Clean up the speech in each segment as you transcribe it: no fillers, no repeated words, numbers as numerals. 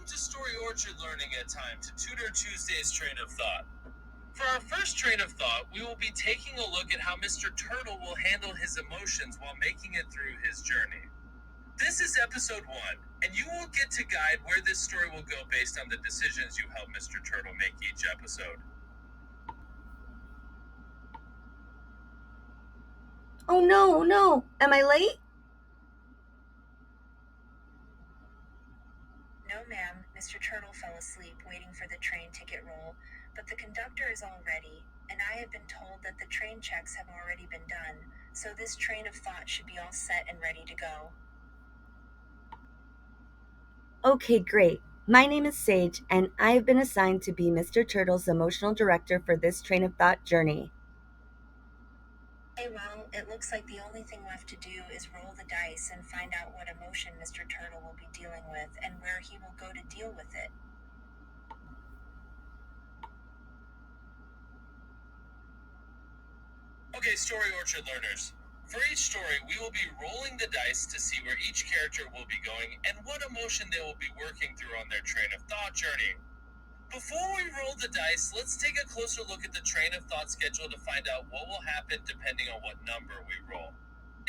Welcome to Story Orchard Learning at Time to Tutor Tuesday's Train of Thought. For our first train of thought, we will be taking a look at how Mr. Turtle will handle his emotions while making it through his journey. This is episode 1, and you will get to guide where this story will go based on the decisions you help Mr. Turtle make each episode. Oh no, am I late? No, ma'am, Mr. Turtle fell asleep waiting for the train ticket roll, but the conductor is all ready, and I have been told that the train checks have already been done, so this train of thought should be all set and ready to go. Okay, great. My name is Sage, and I have been assigned to be Mr. Turtle's emotional director for this train of thought journey. Hey, well, it looks like the only thing left to do is roll the dice and find out what emotion Mr. Turtle will be dealing with and where he will go to deal with it. Okay, Story Orchard learners. For each story, we will be rolling the dice to see where each character will be going and what emotion they will be working through on their train of thought journey. Before we roll the dice, let's take a closer look at the train of thought schedule to find out what will happen depending on what number we roll.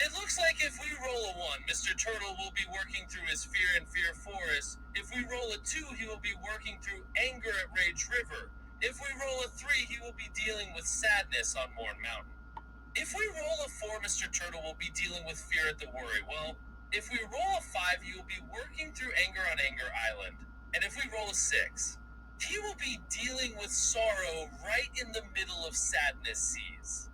It looks like if we roll a 1, Mr. Turtle will be working through his fear in Fear Forest. If we roll a 2, he will be working through anger at Rage River. If we roll a 3, he will be dealing with sadness on Morn Mountain. If we roll a 4, Mr. Turtle will be dealing with fear at the Worry Well. If we roll a 5, he will be working through anger on Anger Island. And if we roll a 6, he will be dealing with sorrow right in the middle of Sadness Seas.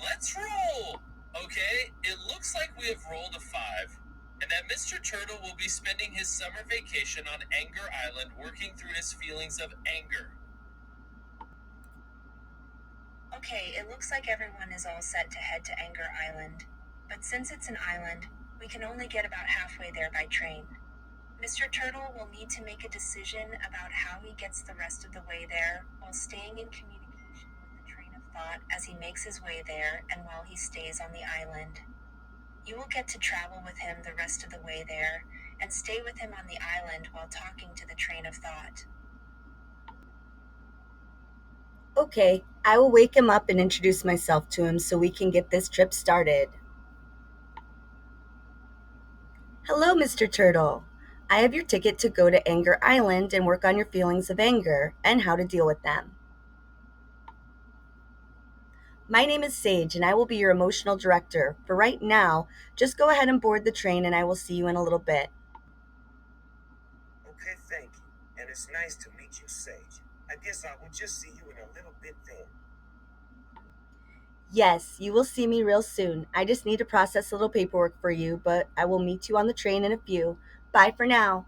Let's roll! Okay, it looks like we have rolled a 5, and that Mr. Turtle will be spending his summer vacation on Anger Island working through his feelings of anger. Okay, it looks like everyone is all set to head to Anger Island. But since it's an island, we can only get about halfway there by train. Mr. Turtle will need to make a decision about how he gets the rest of the way there while staying in communication with the train of thought as he makes his way there and while he stays on the island. You will get to travel with him the rest of the way there and stay with him on the island while talking to the train of thought. Okay, I will wake him up and introduce myself to him so we can get this trip started. Hello, Mr. Turtle. I have your ticket to go to Anger Island and work on your feelings of anger and how to deal with them. My name is Sage, and I will be your emotional director. For right now, just go ahead and board the train, and I will see you in a little bit. Okay, thank you. And it's nice to meet you, Sage. I guess I will just see you in a little bit then. Yes, you will see me real soon. I just need to process a little paperwork for you, but I will meet you on the train in a few. Bye for now.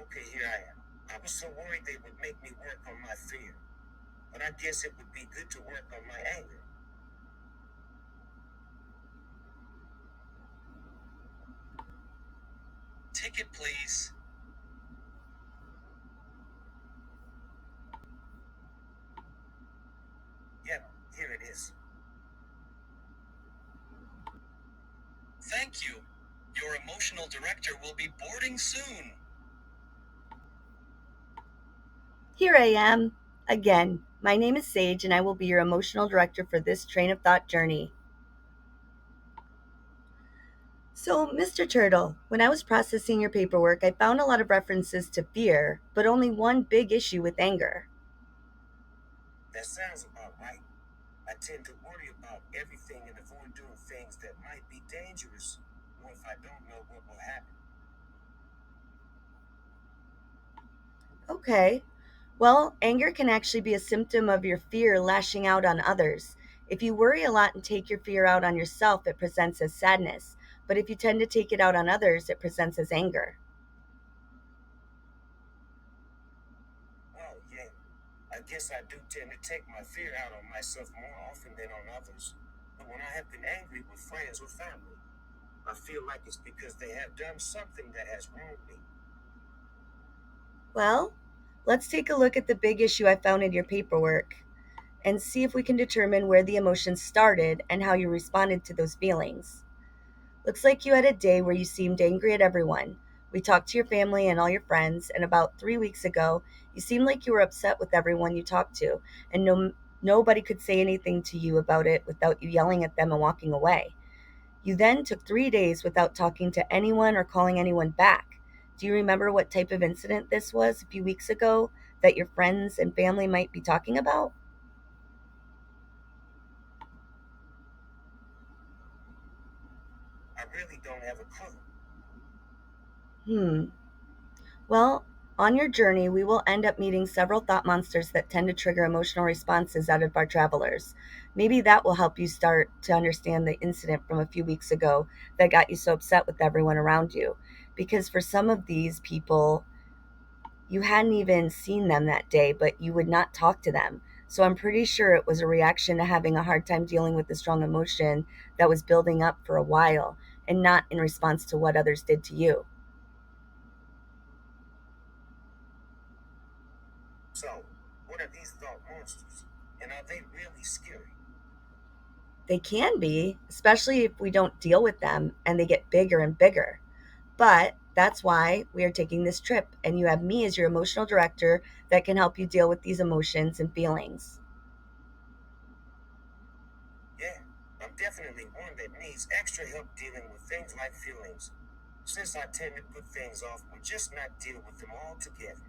Okay, here I am. I was so worried they would make me work on my fear. But I guess it would be good to work on my anger. Ticket, please. Yep, here it is. Thank you. Your emotional director will be boarding soon. Here I am. Again, my name is Sage, and I will be your emotional director for this train of thought journey. So, Mr. Turtle, when I was processing your paperwork, I found a lot of references to fear, but only one big issue with anger. That sounds about right. I tend to worry about everything and avoid doing things that might be dangerous, or if I don't know what will happen. Okay. Well, anger can actually be a symptom of your fear lashing out on others. If you worry a lot and take your fear out on yourself, it presents as sadness. But if you tend to take it out on others, it presents as anger. Well, yeah. I guess I do tend to take my fear out on myself more often than on others. But when I have been angry with friends or family, I feel like it's because they have done something that has wronged me. Well, let's take a look at the big issue I found in your paperwork and see if we can determine where the emotions started and how you responded to those feelings. Looks like you had a day where you seemed angry at everyone. We talked to your family and all your friends, and about 3 weeks ago, you seemed like you were upset with everyone you talked to, and nobody could say anything to you about it without you yelling at them and walking away. You then took 3 days without talking to anyone or calling anyone back. Do you remember what type of incident this was a few weeks ago that your friends and family might be talking about? I really don't have a clue. Hmm. Well, on your journey, we will end up meeting several thought monsters that tend to trigger emotional responses out of our travelers. Maybe that will help you start to understand the incident from a few weeks ago that got you so upset with everyone around you. Because for some of these people, you hadn't even seen them that day, but you would not talk to them. So I'm pretty sure it was a reaction to having a hard time dealing with the strong emotion that was building up for a while and not in response to what others did to you. So, what are these thought monsters? And are they really scary? They can be, especially if we don't deal with them and they get bigger and bigger. But that's why we are taking this trip, and you have me as your emotional director that can help you deal with these emotions and feelings. Yeah, I'm definitely one that needs extra help dealing with things like feelings. Since I tend to put things off or just not deal with them altogether.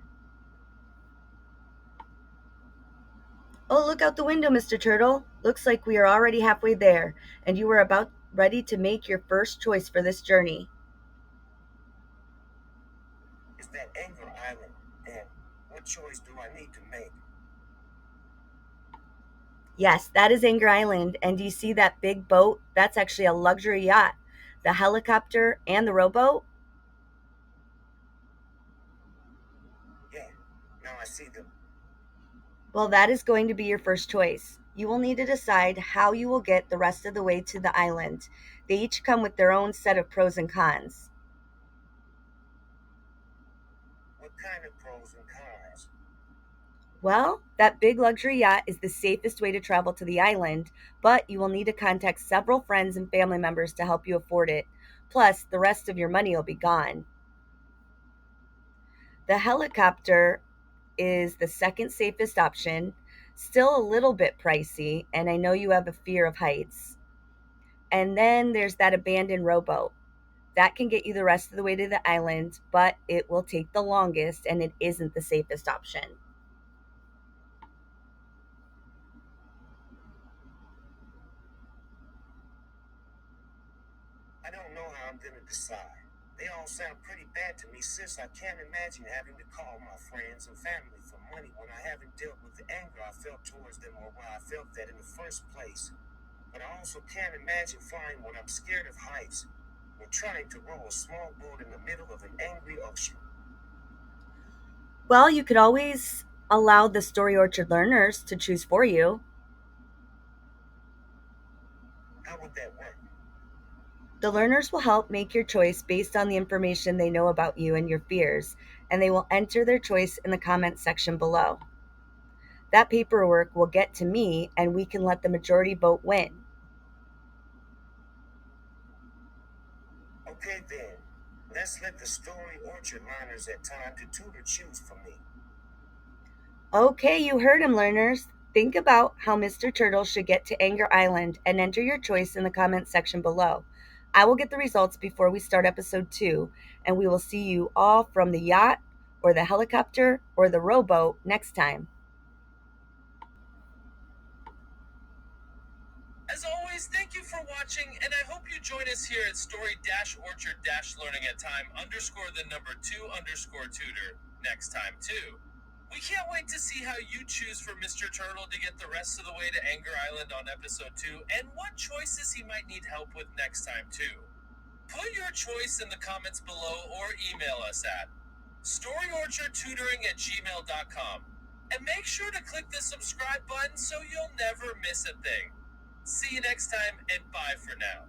Oh, look out the window, Mr. Turtle. Looks like we are already halfway there, and you are about ready to make your first choice for this journey. Is that Anger Island? And what choice do I need to make? Yes, that is Anger Island, and do you see that big boat? That's actually a luxury yacht. The helicopter and the rowboat? Yeah, now I see them. Well, that is going to be your first choice. You will need to decide how you will get the rest of the way to the island. They each come with their own set of pros and cons. What kind of pros and cons? Well, that big luxury yacht is the safest way to travel to the island, but you will need to contact several friends and family members to help you afford it. Plus, the rest of your money will be gone. The helicopter is the second safest option, still a little bit pricey, and I know you have a fear of heights. And then there's that abandoned rowboat. That can get you the rest of the way to the island, but it will take the longest and it isn't the safest option. I don't know how I'm gonna decide. They all sound pretty bad to me, sis. I can't imagine having to call my friends and family for money when I haven't dealt with the anger I felt towards them or why I felt that in the first place. But I also can't imagine flying when I'm scared of heights or trying to row a small boat in the middle of an angry ocean. Well, you could always allow the Story Orchard learners to choose for you. How would that work? The learners will help make your choice based on the information they know about you and your fears, and they will enter their choice in the comments section below. That paperwork will get to me, and we can let the majority vote win. Okay then. Let's let the Story Orchard learners at Time to Tutor choose for me. Okay, you heard him, learners. Think about how Mr. Turtle should get to Anger Island and enter your choice in the comments section below. I will get the results before we start episode 2, and we will see you all from the yacht, or the helicopter, or the rowboat next time. As always, thank you for watching, and I hope you join us here at story-orchard-learning at time _2_tutor next time too. We can't wait to see how you choose for Mr. Turtle to get the rest of the way to Anger Island on episode 2, and what choices he might need help with next time too. Put your choice in the comments below or email us at storyorchardtutoring@gmail.com. And make sure to click the subscribe button so you'll never miss a thing. See you next time, and bye for now.